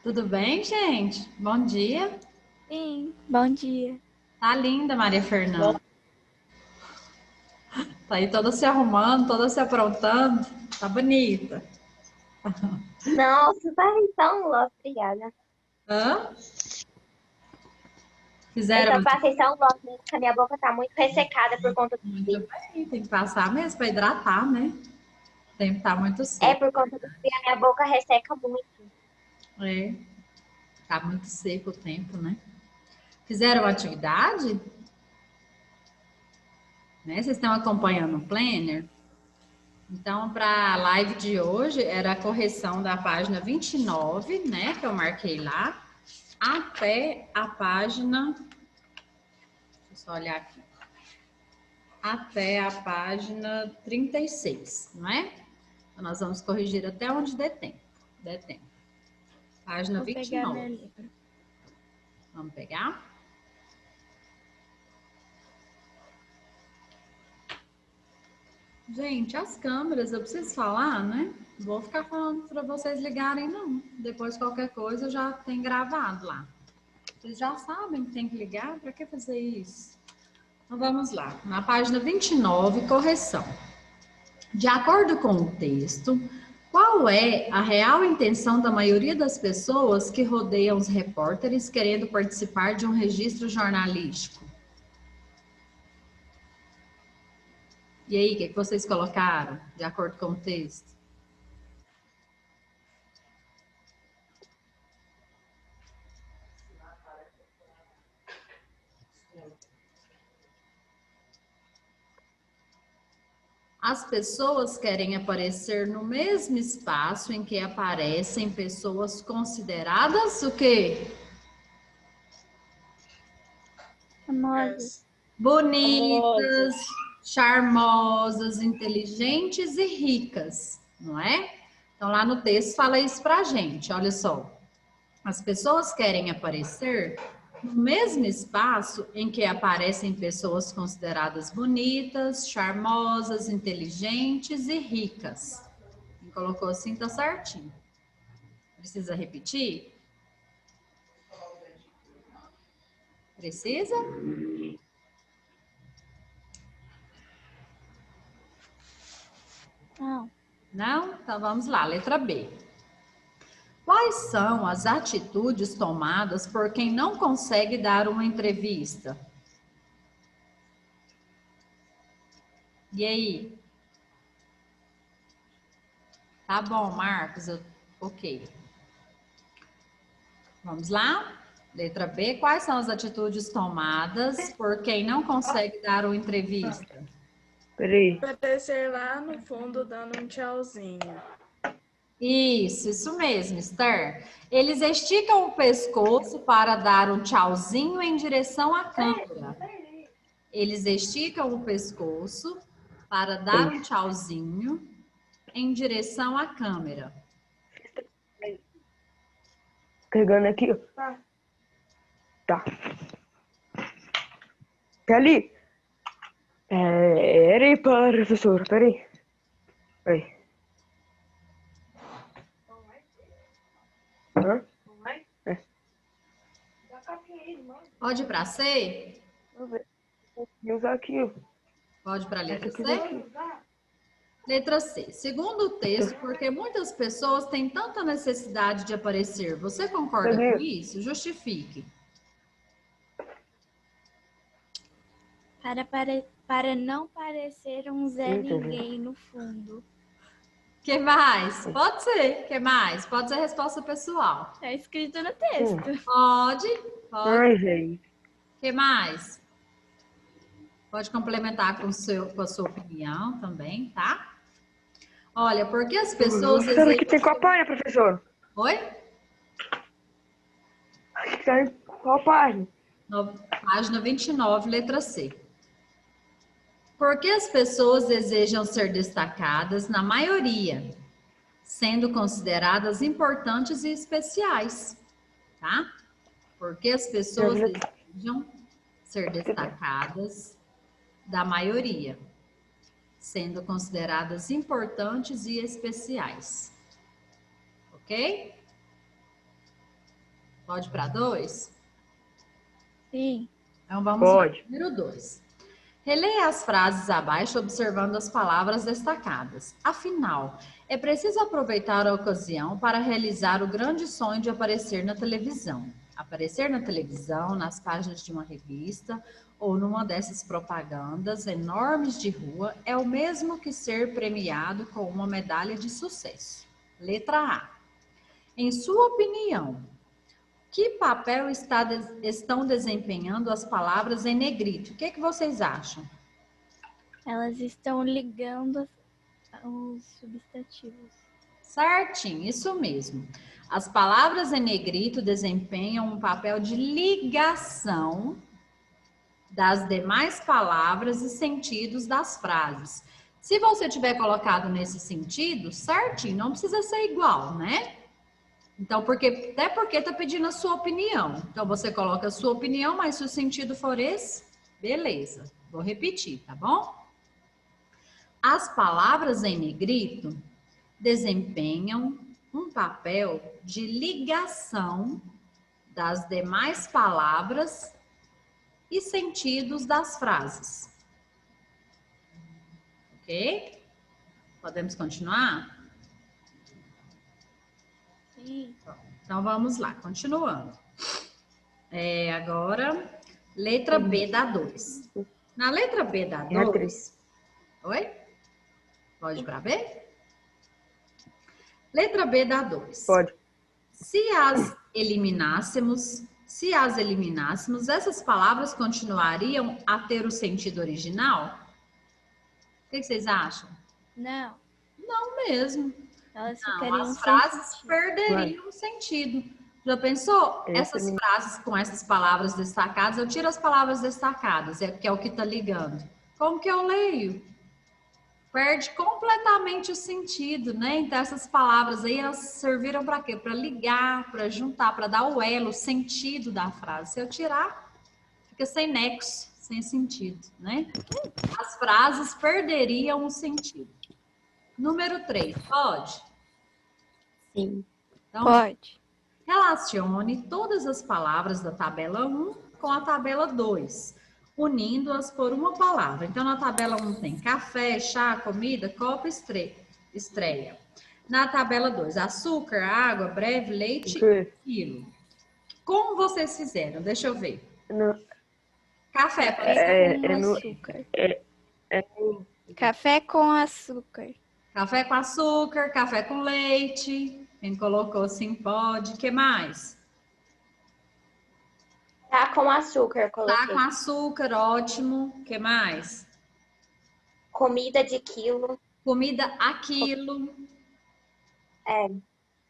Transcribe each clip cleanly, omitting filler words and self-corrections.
Tudo bem, gente? Bom dia. Sim, bom dia. Tá linda, Maria Fernanda. Tá aí toda se arrumando, toda se aprontando. Tá bonita. Nossa, tá então, obrigada. Hã? Eu Fizeram só passei só um gloss mesmo, porque a minha boca tá muito ressecada por conta do muito frio. bem. Tem que passar mesmo para hidratar, né? O tempo tá muito É, seco. por conta do frio, a minha boca resseca muito. É, tá muito seco o tempo, né? Fizeram atividade? Né? Vocês estão acompanhando o planner? Então, para a live de hoje, era a correção da página 29, né? Que eu marquei lá, até a página. Deixa eu só olhar aqui. Até a página 36, não é? Então, nós vamos corrigir até onde der tempo. Der tempo. Página Vou pegar meu 29. livro. Vamos pegar? Gente, as câmeras, eu preciso falar, né? Vou ficar falando para vocês ligarem, não. Depois, qualquer coisa, já tem gravado lá. Vocês já sabem que tem que ligar, para que fazer isso? Então, vamos lá. Na página 29, correção. De acordo com o texto, qual é a real intenção da maioria das pessoas que rodeiam os repórteres querendo participar de um registro jornalístico? E aí, o que vocês colocaram, de acordo com o texto? As pessoas querem aparecer no mesmo espaço em que aparecem pessoas consideradas o quê? Famosas. Bonitas, Famosos. charmosas, inteligentes e ricas, não é? Então lá no texto fala isso pra gente, olha só. As pessoas querem aparecer no mesmo espaço em que aparecem pessoas consideradas bonitas, charmosas, inteligentes e ricas. Quem colocou assim tá certinho. Precisa repetir? Precisa? Não. Não? Então vamos lá, letra B. Quais são as atitudes tomadas por quem não consegue dar uma entrevista? E aí? Tá bom, Marcos, ok. Vamos lá? Letra B. Quais são as atitudes tomadas por quem não consegue dar uma entrevista? Peraí. Aparecer lá no fundo dando um tchauzinho. Isso mesmo, Esther. Eles esticam o pescoço para dar um tchauzinho em direção à câmera. Eles esticam o pescoço para dar um tchauzinho em direção à câmera. Carregando aqui, ó. Tá. Kelly. Peraí, professor. Peraí. Peraí. Hã? É. Pode ir para C? Vou ver. Vou usar aqui, ó. Pode para a letra Essa aqui C? daqui. Letra C. Segundo o texto, porque muitas pessoas têm tanta necessidade de aparecer. Você concorda Cadê? com isso? Justifique. Para não parecer um Zé Eita, Ninguém no fundo. Que mais? Pode ser. Que mais? Pode ser resposta pessoal. Tá escrito no texto. Pode. Ai, gente. Que mais? Pode complementar com a sua opinião também, tá? Olha, porque as pessoas Professor, aqui tem desejam... qual página, professor? Oi? Aqui tá em qual página? Página 29, letra C. Porque as pessoas desejam ser destacadas na maioria, sendo consideradas importantes e especiais, tá? Porque as pessoas desejam ser destacadas da maioria, sendo consideradas importantes e especiais. Ok? Pode para 2? Sim. Então vamos lá. Pode. Número 2. Releia as frases abaixo observando as palavras destacadas. Afinal, é preciso aproveitar a ocasião para realizar o grande sonho de aparecer na televisão. Aparecer na televisão, nas páginas de uma revista ou numa dessas propagandas enormes de rua é o mesmo que ser premiado com uma medalha de sucesso. Letra A. Em sua opinião, que papel estão desempenhando as palavras em negrito? O que vocês acham? Elas estão ligando os substantivos. Certinho, isso mesmo. As palavras em negrito desempenham um papel de ligação das demais palavras e sentidos das frases. Se você tiver colocado nesse sentido, certinho, não precisa ser igual, né? Então, até porque está pedindo a sua opinião. Então, você coloca a sua opinião, mas se o sentido for esse, beleza. Vou repetir, tá bom? As palavras em negrito desempenham um papel de ligação das demais palavras e sentidos das frases. Ok? Podemos continuar? Sim. Então, vamos lá, continuando. Agora, letra B da 2. Na letra B da 2... Oi? Pode ir para B? Letra B da 2. Pode. Se as eliminássemos, essas palavras continuariam a ter o sentido original? O que vocês acham? Não. Não mesmo. Elas Não, ficariam as sem frases sentido. perderiam o sentido. Já pensou? Essas frases com essas palavras destacadas, eu tiro as palavras destacadas, que é o que está ligando. Como que eu leio? Perde completamente o sentido, né? Então, essas palavras aí, elas serviram para quê? Para ligar, para juntar, para dar o elo, o sentido da frase. Se eu tirar, fica sem nexo, sem sentido, né? As frases perderiam o sentido. Número 3, pode? Sim. Então, Pode. relacione todas as palavras da tabela 1 com a tabela 2, unindo-as por uma palavra. Então, na tabela 1 tem café, chá, comida, copo, estreia. Na tabela 2, açúcar, água, breve, leite, quilo. Como vocês fizeram? Deixa eu ver. Café, por exemplo. Café com açúcar. Café com açúcar, café com leite. Quem colocou sim pode. O que mais? Tá com açúcar, coloquei. Tá com açúcar, ótimo. O que mais? Comida de quilo. Comida a quilo.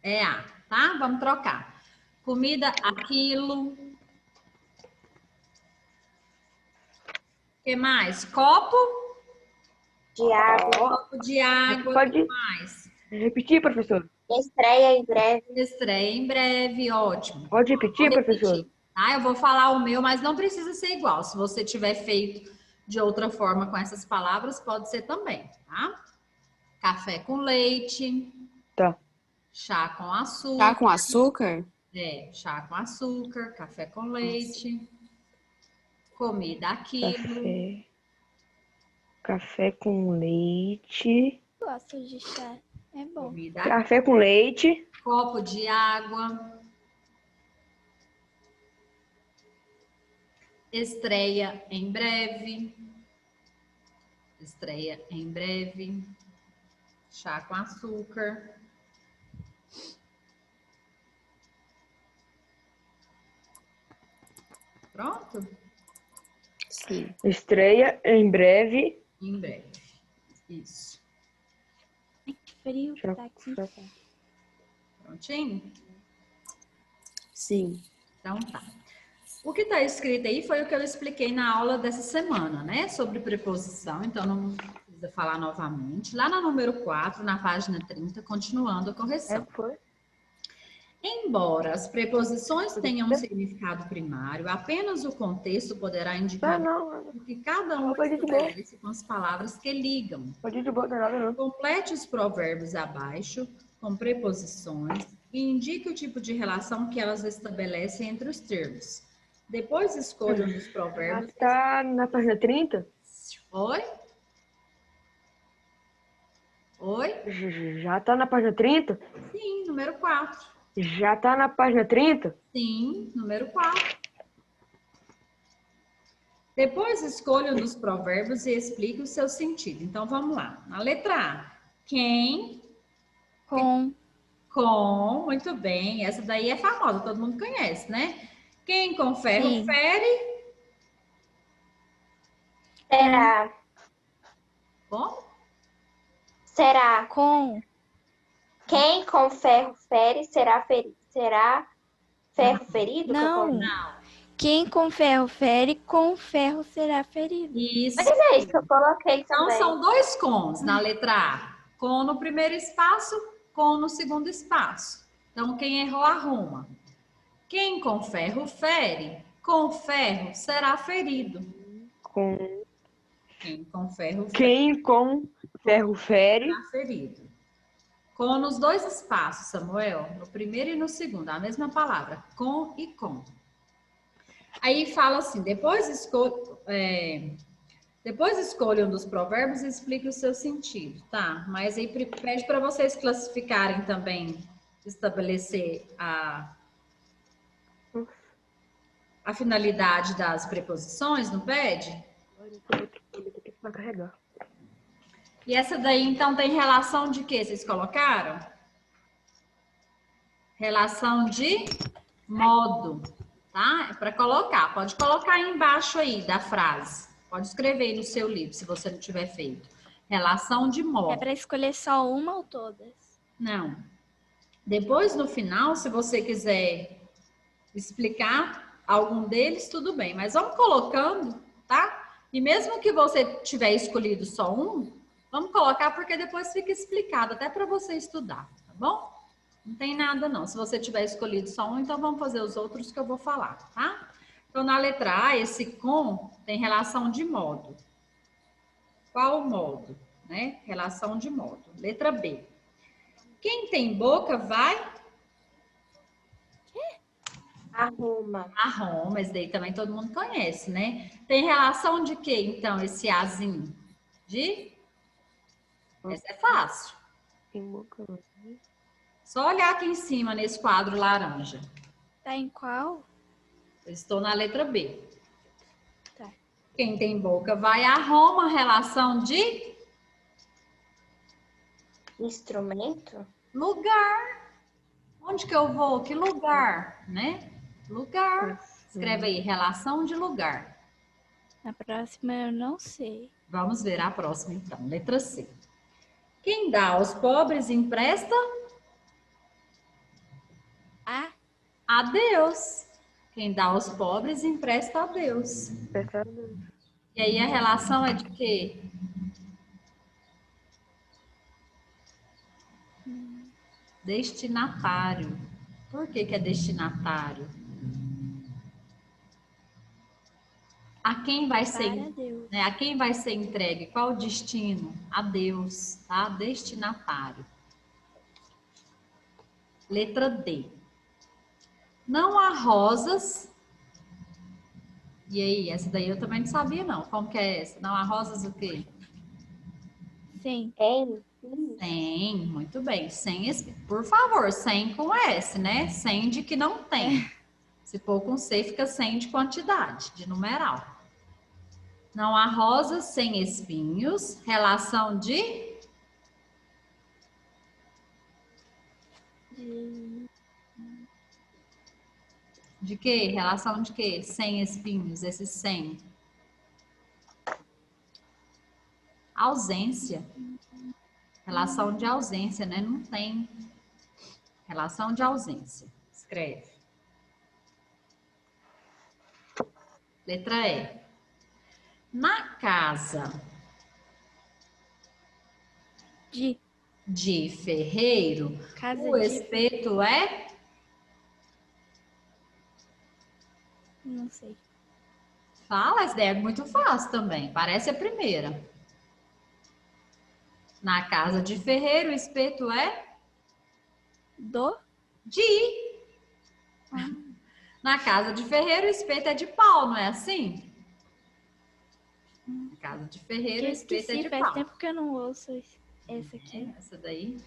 É A, tá? Vamos trocar. Comida a quilo. O que mais? Copo De água. Copo de água. Pode- O que mais? Repetir, professor? Estreia em breve. Estreia em breve, ótimo. Pode repetir, Vou professor? repetir, tá? Eu vou falar o meu, mas não precisa ser igual. Se você tiver feito de outra forma com essas palavras, pode ser também, tá? Café com leite. Tá. Chá com açúcar. Tá com açúcar? Chá com açúcar, café com leite. Comida a quilo. Café com leite. Gosto de chá. É bom. Comida a Café com leite. copo de água. Estreia em breve. Estreia em breve. Chá com açúcar. Pronto? Sim. Estreia em breve. Em breve. Isso. Que frio que tá aqui. Prontinho? Sim. Então tá. O que está escrito aí foi o que eu expliquei na aula dessa semana, né? Sobre preposição, então não precisa falar novamente. Lá no número 4, na página 30, continuando a correção. Foi. Embora as preposições tenham um significado primário, apenas o contexto poderá indicar Não. o que cada um pode ir de boa. estabelece com as palavras que ligam. Pode ir de boa, não é nada não. Complete os provérbios abaixo com preposições e indique o tipo de relação que elas estabelecem entre os termos. Depois escolha um dos provérbios. Tá na página 30? Oi? Oi? Já tá na página 30? Sim, número 4. Já tá na página 30? Sim, número 4. Depois escolha um dos provérbios e explique o seu sentido. Então vamos lá. Na letra A. Quem Com. com, muito bem. Essa daí é famosa, todo mundo conhece, né? Quem com ferro Sim. fere. Será? Bom, Será? Com. Quem com ferro fere será ferido? Será ferro ferido? Não. não. Quem com ferro fere, com ferro será ferido. Isso. Mas é isso que eu coloquei Então também. são dois cons na letra A. Com no primeiro espaço, com no segundo espaço. Então quem errou arruma. Quem com ferro fere, com ferro será ferido. Com Quem com ferro fere quem com ferro fere. será ferido. Com nos dois espaços, Samuel, no primeiro e no segundo, a mesma palavra, com e com. Aí fala assim, depois escolha um dos provérbios e explique o seu sentido, tá? Mas aí pede para vocês classificarem também, estabelecer a finalidade das preposições, não pede? Vai carregar. E essa daí, então, tem relação de quê? Vocês colocaram? Relação de modo, tá? É para colocar. Pode colocar aí embaixo aí da frase. Pode escrever aí no seu livro, se você não tiver feito. Relação de É modo. para escolher só uma ou todas? Não. Depois, no final, se você quiser explicar algum deles, tudo bem. Mas vamos colocando, tá? E mesmo que você tiver escolhido só um, vamos colocar porque depois fica explicado, até para você estudar, tá bom? Não tem nada não. Se você tiver escolhido só um, então vamos fazer os outros que eu vou falar, tá? Então, na letra A, esse com tem relação de modo. Qual o modo? Né? Relação de modo. Letra B. Quem tem boca vai Arruma. arruma. Esse daí também todo mundo conhece, né? Tem relação de quê, então, esse azinho? De? Essa é fácil. Tem boca. Só olhar aqui em cima, nesse quadro laranja. Tá em qual? Eu estou na letra B. Tá. Quem tem boca vai a Roma, relação de Instrumento? lugar. Onde que eu vou? Que lugar, né? Lugar. Escreve aí, relação de lugar. Na próxima eu não sei. Vamos ver a próxima, então. Letra C. Quem dá aos pobres empresta Ah, a Deus. Quem dá aos pobres empresta a Deus. E aí a relação é de quê? Destinatário. Por que que é destinatário? A quem vai para ser, Deus. né? A quem vai ser entregue? Qual o destino? A Deus, tá? Destinatário. Letra D. Não há rosas. E aí, essa daí eu também não sabia não. Como que é essa? Não há rosas o quê? Sim. Em? Sem, muito bem. Sem, por favor, sem com S, né? Sem de que não tem. Se for com C, fica sem de quantidade, de numeral. Não há rosas sem espinhos. Relação de quê? Relação de quê? Sem espinhos, esse sem. Ausência. Relação de ausência, né? Não tem. Relação de ausência. Escreve. Letra E. Na casa de ferreiro, Casa o de... espeto é? Não sei. Fala, essa ideia é muito fácil também. Parece a primeira. Na casa de ferreiro, o espeto é? De. Na casa de ferreiro, o espeto é de pau, não é assim? Na casa de ferreiro, o Eu espeto é esqueci, de faz pau. tempo que eu não ouço essa aqui. Essa daí.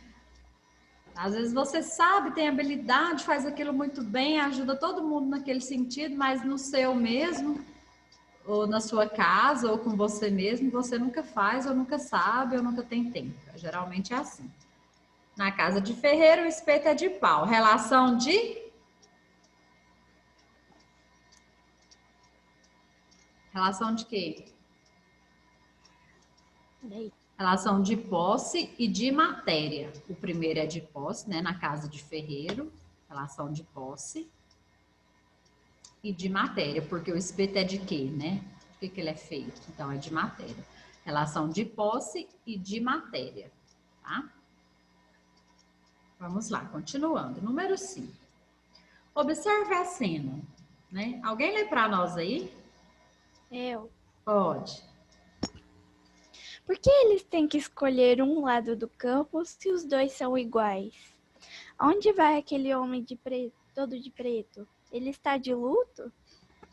Às vezes você sabe, tem habilidade, faz aquilo muito bem, ajuda todo mundo naquele sentido, mas no seu mesmo, ou na sua casa, ou com você mesmo, você nunca faz, ou nunca sabe, ou nunca tem tempo. Geralmente é assim. Na casa de ferreiro, o espeto é de pau. Relação de... Relação de quê? Daí. Relação de posse e de matéria. O primeiro é de posse, né? Na casa de ferreiro. Relação de posse e de matéria. Porque o espeto é de quê, né? Do que ele é feito? Então, é de matéria. Relação de posse e de matéria. Tá? Vamos lá, continuando. Número 5. Observe a cena. Né? Alguém lê para nós aí? Eu. Pode. Por que eles têm que escolher um lado do campo se os dois são iguais? Onde vai aquele homem de preto, todo de preto? Ele está de luto?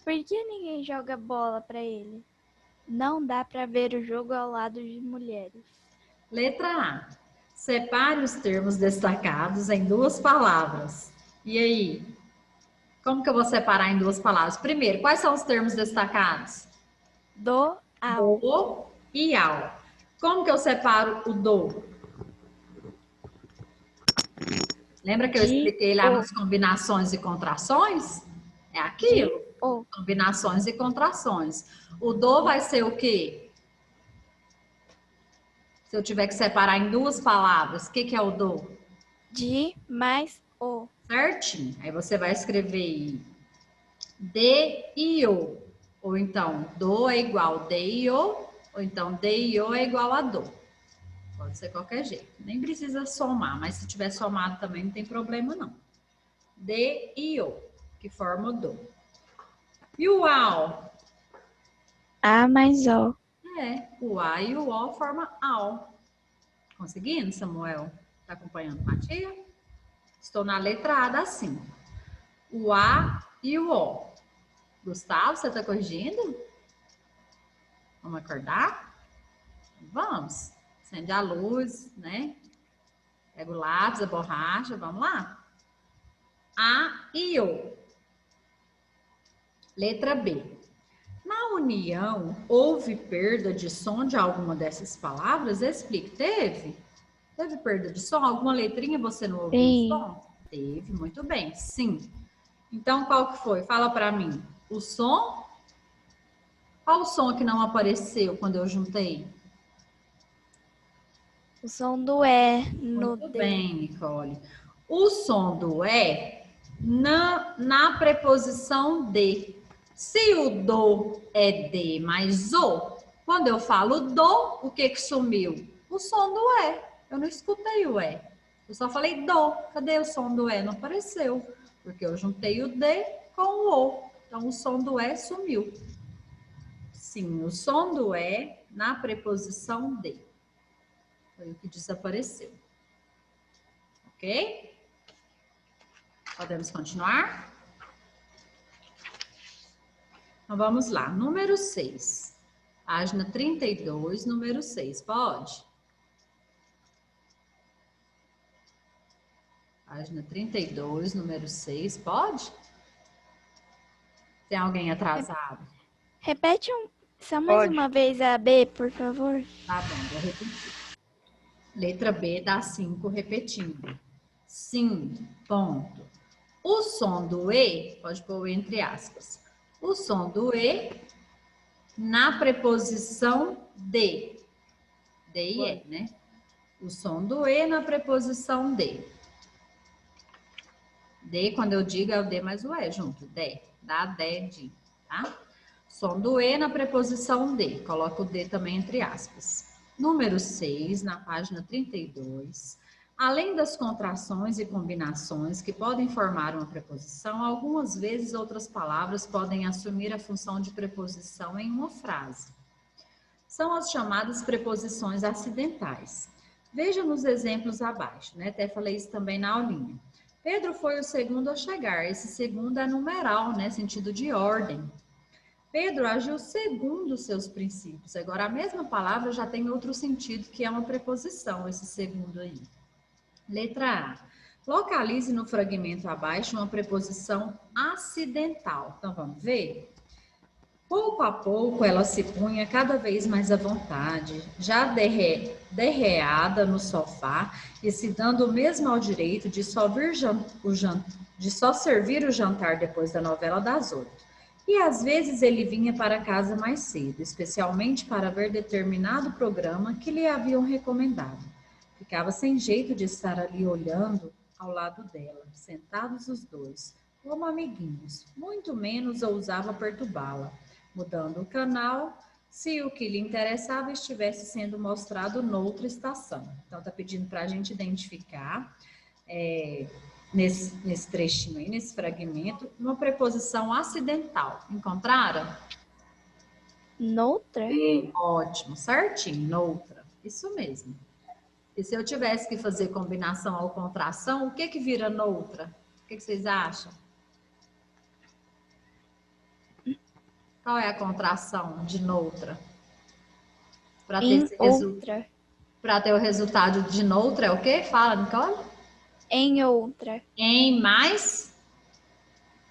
Por que ninguém joga bola para ele? Não dá para ver o jogo ao lado de mulheres. Letra A. Separe os termos destacados em 2 palavras. E aí? Como que eu vou separar em 2 palavras? Primeiro, quais são os termos destacados? Do, ao. Do e ao. Como que eu separo o do? Lembra que eu De, expliquei lá o. nas combinações e contrações? É aquilo. O. Combinações e contrações. O do vai ser o quê? Se eu tiver que separar em 2 palavras, o que que é o do? De mais o. Certinho. Aí você vai escrever de e o. Ou então, do é igual de e o. Ou então, de e o é igual a do. Pode ser qualquer jeito. Nem precisa somar, mas se tiver somado também não tem problema, não. De e o, que forma o do. E o ao? A mais o. O a e o o formam ao. Conseguindo, Samuel? Está acompanhando com a tia? Estou na letra A da 5. O a e o o. Gustavo, você está corrigindo? Vamos acordar? Vamos. Acende a luz, né? Pega o lápis, a borracha, vamos lá. A e o. Letra B. Na união, houve perda de som de alguma dessas palavras? Explique. Teve? Teve perda de som? Alguma letrinha você não ouviu o som? Teve, muito bem. Sim. Então, qual que foi? Fala para mim. O som? Qual o som que não apareceu quando eu juntei? O som do E no Muito D. bem, Nicole. O som do E na preposição de. Se o do é de mais o, quando eu falo do, o que que sumiu? O som do E. Eu não escutei o E. Eu só falei do. Cadê o som do E? Não apareceu. Porque eu juntei o de com o O. Então, o som do E sumiu. Sim, o som do E na preposição de. Foi o que desapareceu. Ok? Podemos continuar? Então, vamos lá. Número 6. Página 32, número 6. Pode? Página 32, número 6. Pode? Tem alguém atrasado? Repete só mais Pode. uma vez a B, por favor. Tá bom, vou repetir. Letra B dá 5 repetindo. Sim, ponto. O som do E, pode pôr entre aspas. O som do E na preposição de. De e E, né? O som do E na preposição de. De, quando eu digo, é o D mais o E junto. De. Dá de, tá? Som do E na preposição de. Coloca o D também entre aspas. Número 6, na página 32. Além das contrações e combinações que podem formar uma preposição, algumas vezes outras palavras podem assumir a função de preposição em uma frase. São as chamadas preposições acidentais. Veja nos exemplos abaixo, né? Até falei isso também na aulinha. Pedro foi o segundo a chegar. Esse segundo é numeral, né? Sentido de ordem. Pedro agiu segundo os seus princípios. Agora, a mesma palavra já tem outro sentido, que é uma preposição, esse segundo aí. Letra A. Localize no fragmento abaixo uma preposição acidental. Então, vamos ver? Pouco a pouco, ela se punha cada vez mais à vontade, já derreada no sofá e se dando mesmo ao direito de só servir o jantar depois da novela das 8. E às vezes ele vinha para casa mais cedo, especialmente para ver determinado programa que lhe haviam recomendado. Ficava sem jeito de estar ali olhando ao lado dela, sentados os dois, como amiguinhos, muito menos ousava perturbá-la, mudando o canal se o que lhe interessava estivesse sendo mostrado noutra estação. Então, está pedindo para a gente identificar nesse trechinho aí, nesse fragmento, uma preposição acidental. Encontraram? Noutra? Ótimo, certinho, noutra. Isso mesmo. E se eu tivesse que fazer combinação ou contração, o que vira noutra? O que vocês acham? Qual é a contração de noutra? Para ter, outra. Para ter o resultado de noutra é o quê? Fala, Nicole. Em outra. Em mais?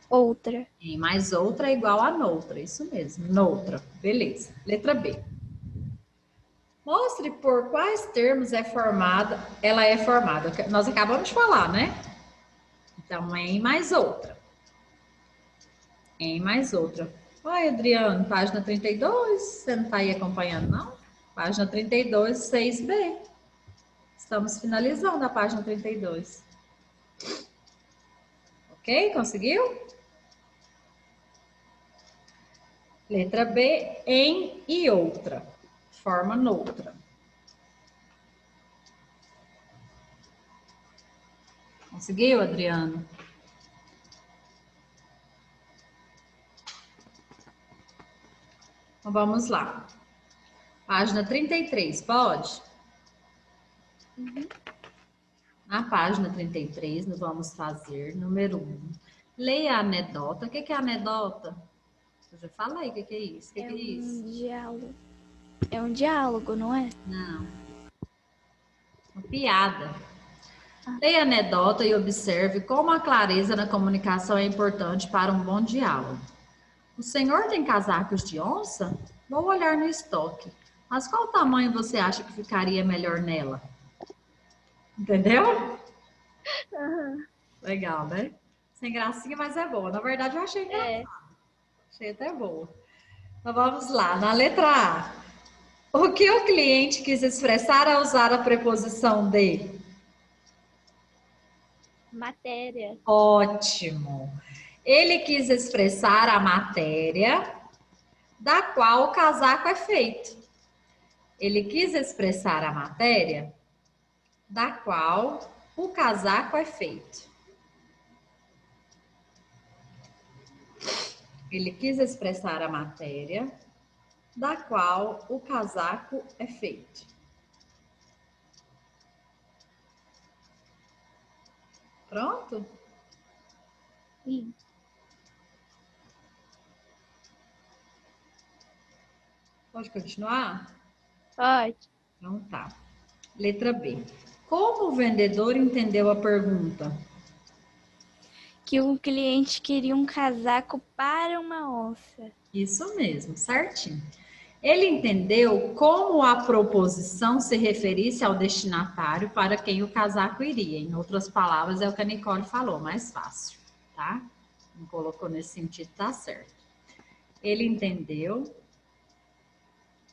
Outra. Em mais outra é igual a noutra. Isso mesmo, noutra. Beleza. Letra B. Mostre por quais termos ela é formada. Nós acabamos de falar, né? Então, em mais outra. Em mais outra. Oi, Adriano, página 32, você não está aí acompanhando, não? Página 32, 6B. Estamos finalizando a página 32. Ok? Conseguiu? Letra B, em e outra. Forma noutra. Conseguiu, Adriano? Então, vamos lá. Página 33, pode? Na página 33, nós vamos fazer número 1. Leia a anedota. O que é anedota? Eu já falei o que é isso. O que é isso? Diálogo. É um diálogo, não é? Não. Uma piada. Leia a anedota e observe como a clareza na comunicação é importante para um bom diálogo. O senhor tem casacos de onça? Vou olhar no estoque. Mas qual tamanho você acha que ficaria melhor nela? Entendeu? Legal, né? Sem gracinha, mas é boa. Na verdade, eu achei engraçado. Achei até boa. Então, vamos lá. Na letra A. O que o cliente quis expressar ao usar a preposição de? Matéria. Ótimo. Ele quis expressar a matéria da qual o casaco é feito. Ele quis expressar a matéria da qual o casaco é feito. Ele quis expressar a matéria da qual o casaco é feito. Pronto? Sim. Pode continuar? Pode. Então tá. Letra B. Como o vendedor entendeu a pergunta? Que o cliente queria um casaco para uma onça. Isso mesmo, certinho. Ele entendeu como a proposição se referisse ao destinatário para quem o casaco iria. Em outras palavras, é o que a Nicole falou, mais fácil, tá? Não colocou nesse sentido, tá certo. Ele entendeu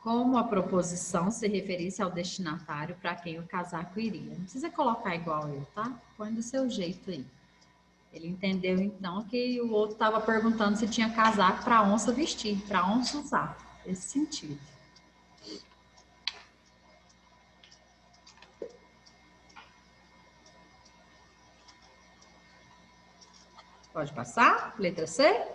como a proposição se referisse ao destinatário para quem o casaco iria. Não precisa colocar igual eu, tá? Põe do seu jeito aí. Ele entendeu, então, que o outro estava perguntando se tinha casaco para onça vestir, para onça usar. Esse sentido. Pode passar? Letra C?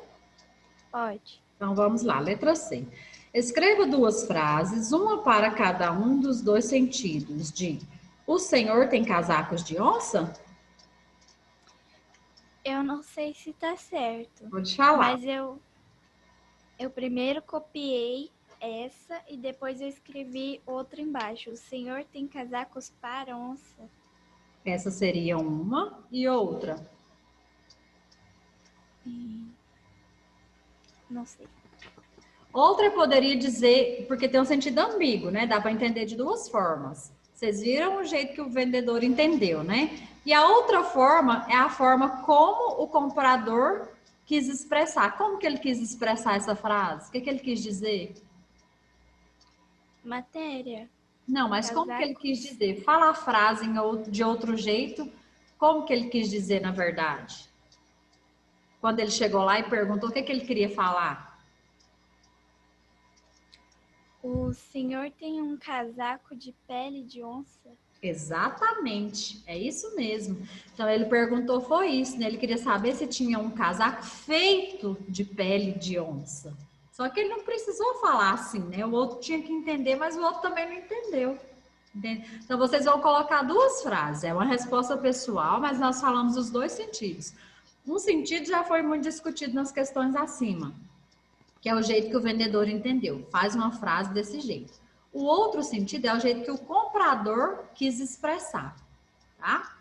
Pode. Então, vamos lá. Letra C. Escreva duas frases, uma para cada um dos dois sentidos de: o senhor tem casacos de onça? Eu não sei se tá certo, Vou te falar. mas eu primeiro copiei essa e depois eu escrevi outra embaixo. O senhor tem casacos para onça? Essa seria uma e outra. Não sei. Outra eu poderia dizer, porque tem um sentido ambíguo, né? Dá para entender de duas formas. Vocês viram o jeito que o vendedor entendeu, né? E a outra forma é a forma como o comprador quis expressar. Como que ele quis expressar essa frase? O que ele quis dizer? Matéria. Não, mas como que ele quis dizer? Fala a frase de outro jeito. Como que ele quis dizer, na verdade? Quando ele chegou lá e perguntou o que ele queria falar. O senhor tem um casaco de pele de onça? Exatamente, é isso mesmo. Então ele perguntou, foi isso, né? Ele queria saber se tinha um casaco feito de pele de onça. Só que ele não precisou falar assim, né? O outro tinha que entender, mas o outro também não entendeu. Entende? Então vocês vão colocar duas frases, é uma resposta pessoal, mas nós falamos os dois sentidos. Um sentido já foi muito discutido nas questões acima, que é o jeito que o vendedor entendeu. Faz uma frase desse jeito. O outro sentido é o jeito que o comprador quis expressar, tá?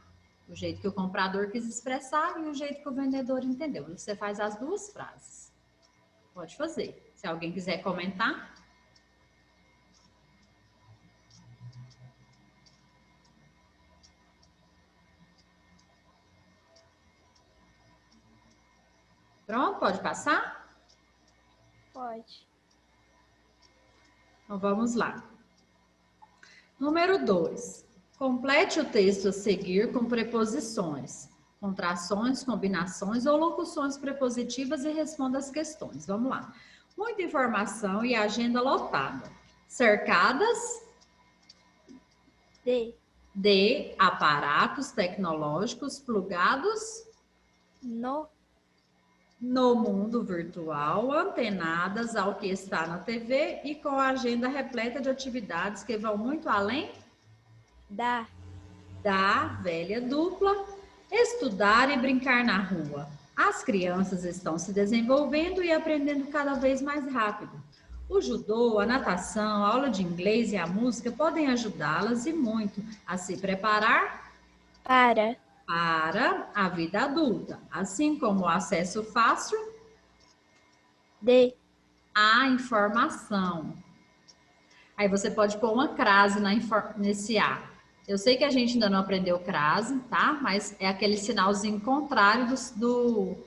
O jeito que o comprador quis expressar e o jeito que o vendedor entendeu. Você faz as duas frases. Pode fazer. Se alguém quiser comentar. Pronto, pode passar? Pode. Então vamos lá. Número 2. Complete o texto a seguir com preposições, contrações, combinações ou locuções prepositivas e responda as questões. Vamos lá. Muita informação e agenda lotada. Cercadas de aparatos tecnológicos plugados No mundo virtual, antenadas ao que está na TV e com a agenda repleta de atividades que vão muito além da velha dupla, estudar e brincar na rua. As crianças estão se desenvolvendo e aprendendo cada vez mais rápido. O judô, a natação, a aula de inglês e a música podem ajudá-las e muito a se preparar para a vida adulta, assim como o acesso fácil de à informação. Aí você pode pôr uma crase nesse A. Eu sei que a gente ainda não aprendeu crase, tá? Mas é aquele sinalzinho contrário do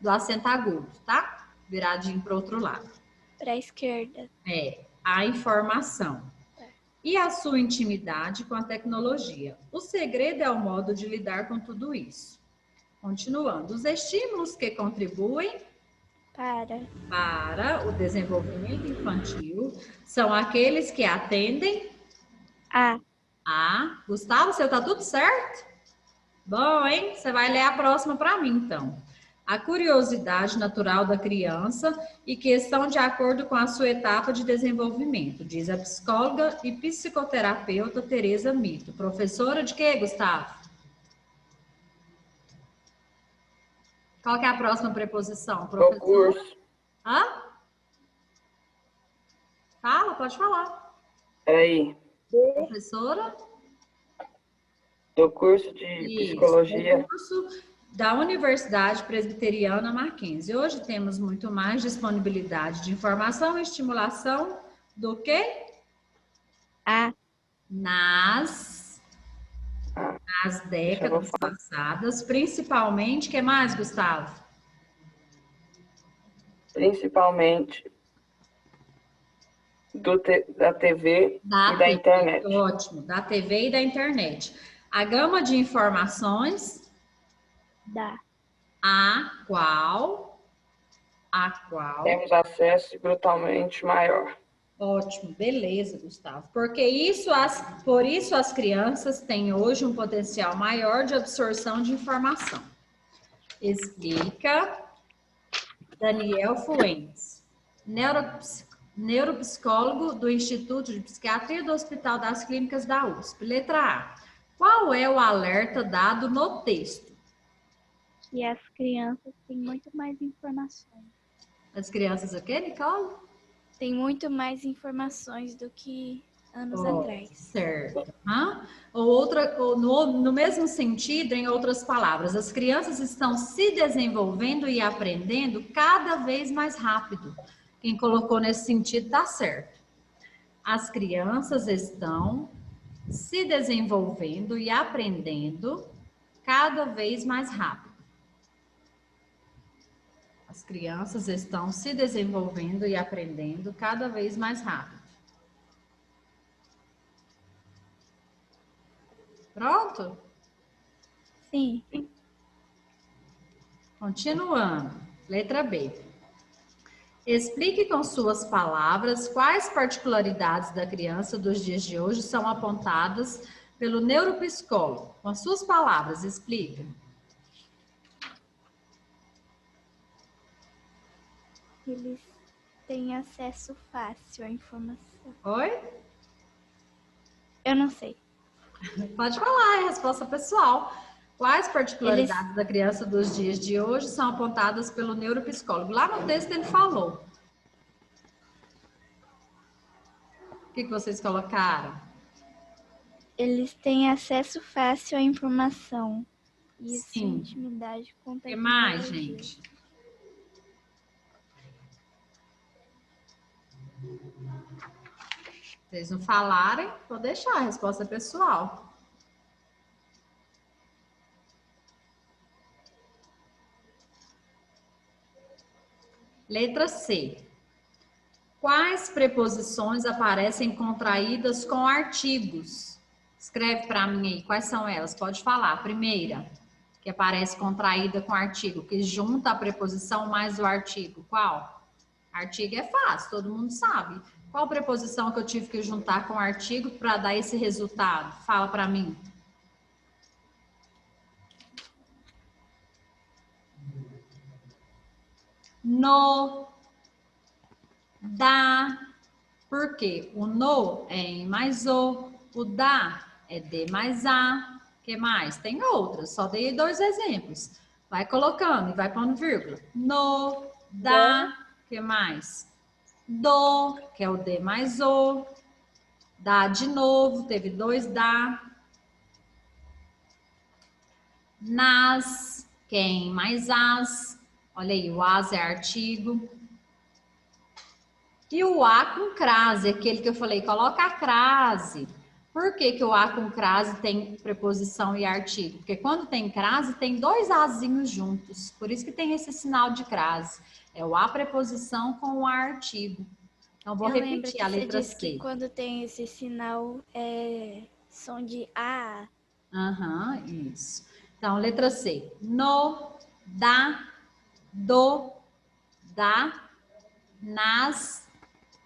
acento agudo, tá? Viradinho para o outro lado. para a esquerda. É, a informação. E a sua intimidade com a tecnologia. O segredo é o modo de lidar com tudo isso. Continuando, os estímulos que contribuem para o desenvolvimento infantil são aqueles que atendem a... Gustavo, seu tá tudo certo? Bom, hein? Você vai ler a próxima para mim, então. A curiosidade natural da criança e que estão de acordo com a sua etapa de desenvolvimento, diz a psicóloga e psicoterapeuta Tereza Mito. Professora de quê, Gustavo? Qual que é a próxima preposição? Do curso. Hã? Fala, pode falar. Aí. Professora? Do curso de psicologia. Do curso da Universidade Presbiteriana Mackenzie. Hoje temos muito mais disponibilidade de informação e estimulação do que nas décadas passadas, principalmente, o que mais, Gustavo? Principalmente da TV e da internet. Ótimo, da TV e da internet. A gama de informações a qual temos acesso brutalmente maior. Ótimo, beleza, Gustavo. Por isso as crianças têm hoje um potencial maior de absorção de informação. Explica Daniel Fuentes, neuropsicólogo do Instituto de Psiquiatria do Hospital das Clínicas da USP. Letra A. Qual é o alerta dado no texto? que as crianças têm muito mais informações. As crianças o quê, Nicole? Tem muito mais informações do que anos atrás. Certo. Ou no mesmo sentido, em outras palavras, as crianças estão se desenvolvendo e aprendendo cada vez mais rápido. Quem colocou nesse sentido está certo. As crianças estão se desenvolvendo e aprendendo cada vez mais rápido. As crianças estão se desenvolvendo e aprendendo cada vez mais rápido. Pronto? Sim. Continuando. Letra B. Explique com suas palavras quais particularidades da criança dos dias de hoje são apontadas pelo neuropsicólogo. Com as suas palavras, explica. Eles têm acesso fácil à informação. Oi? Eu não sei. Pode falar, é resposta pessoal. Quais particularidades da criança dos dias de hoje são apontadas pelo neuropsicólogo? Lá no texto ele falou. O que vocês colocaram? Eles têm acesso fácil à informação. Isso, Sim. intimidade com O que mais, tecnologia. gente? Vocês não falarem, vou deixar a resposta pessoal. Letra C. Quais preposições aparecem contraídas com artigos? Escreve para mim aí, quais são elas? Pode falar. A primeira, que aparece contraída com artigo, que junta a preposição mais o artigo. Qual? Artigo é fácil, todo mundo sabe. Qual preposição que eu tive que juntar com o artigo para dar esse resultado? Fala para mim. No, da. Por quê? O no é em mais o da é de mais a. O que mais? Tem outras, só dei 2 exemplos. Vai colocando e vai pondo vírgula. No, da, o que mais? Do, que é o de mais o. Dá de novo, teve 2 dá. Nas, quem mais as. Olha aí, o as é artigo. E o a com crase, aquele que eu falei, coloca a crase. Por que que o a com crase tem preposição e artigo? Porque quando tem crase, tem 2 azinhos juntos. Por isso que tem esse sinal de crase. É o a preposição com o a artigo. Então, vou repetir a letra C. Que quando tem esse sinal, é som de A. Aham, isso. Então, letra C. No, da, do, da, nas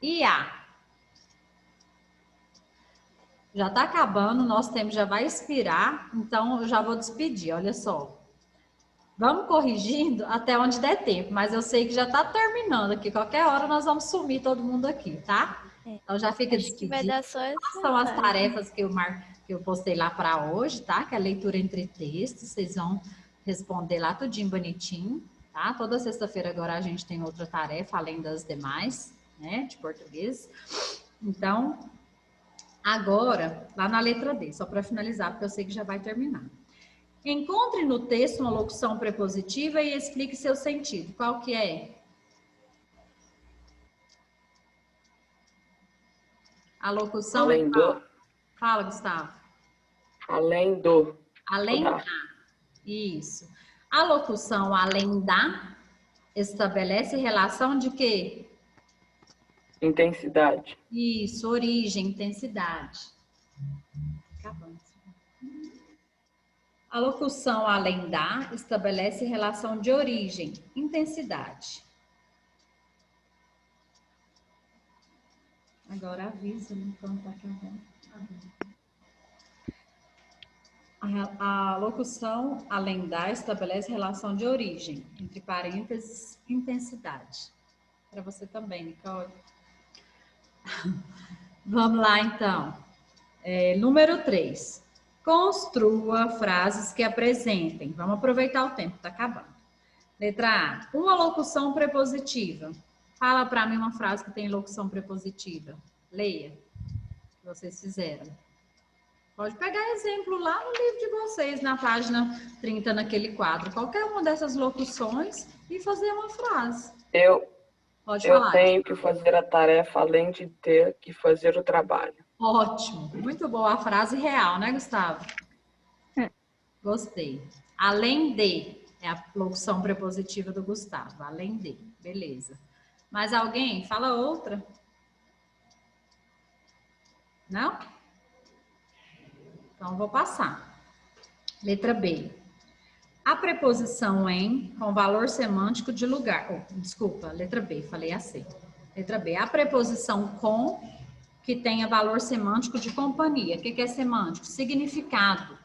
e a. Já está acabando, o nosso tempo já vai expirar, então eu já vou despedir, olha só. Vamos corrigindo até onde der tempo, mas eu sei que já está terminando aqui. Qualquer hora nós vamos sumir todo mundo aqui, tá? Então já fica despedido. Vai dar só São as tarefas que eu postei lá para hoje, tá? Que é a leitura entre textos. Vocês vão responder lá tudinho bonitinho, tá? Toda sexta-feira agora a gente tem outra tarefa, além das demais, né? De português. Então, agora, lá na letra D, só para finalizar, porque eu sei que já vai terminar. Encontre no texto uma locução prepositiva e explique seu sentido. Qual que é? A locução além é qual? Fala, Gustavo. Além do. Além da. Isso. A locução além da estabelece relação de quê? Intensidade. Isso, origem, intensidade. Acabando. A locução além da estabelece relação de origem, intensidade. Agora avisa, né? Quando tá acabando. A locução além da estabelece relação de origem, entre parênteses, intensidade. Para você também, Nicole. Vamos lá, então. Número 3. Construa frases que apresentem. Vamos aproveitar o tempo, está acabando. Letra A. Uma locução prepositiva. Fala para mim uma frase que tem locução prepositiva. Leia. Que vocês fizeram. Pode pegar exemplo lá no livro de vocês, na página 30, naquele quadro. Qualquer uma dessas locuções e fazer uma frase. Pode Eu falar. tenho que fazer a tarefa além de ter que fazer o trabalho. Ótimo. Muito boa a frase real, né, Gustavo? Gostei. Além de é a locução prepositiva do Gustavo. Além de. Beleza. Mais alguém? Fala outra. Não? Então, vou passar. Letra B. A preposição em com valor semântico de lugar. Oh, desculpa, letra B, falei assim. Letra B. A preposição com que tenha valor semântico de companhia. O que é semântico? Significado.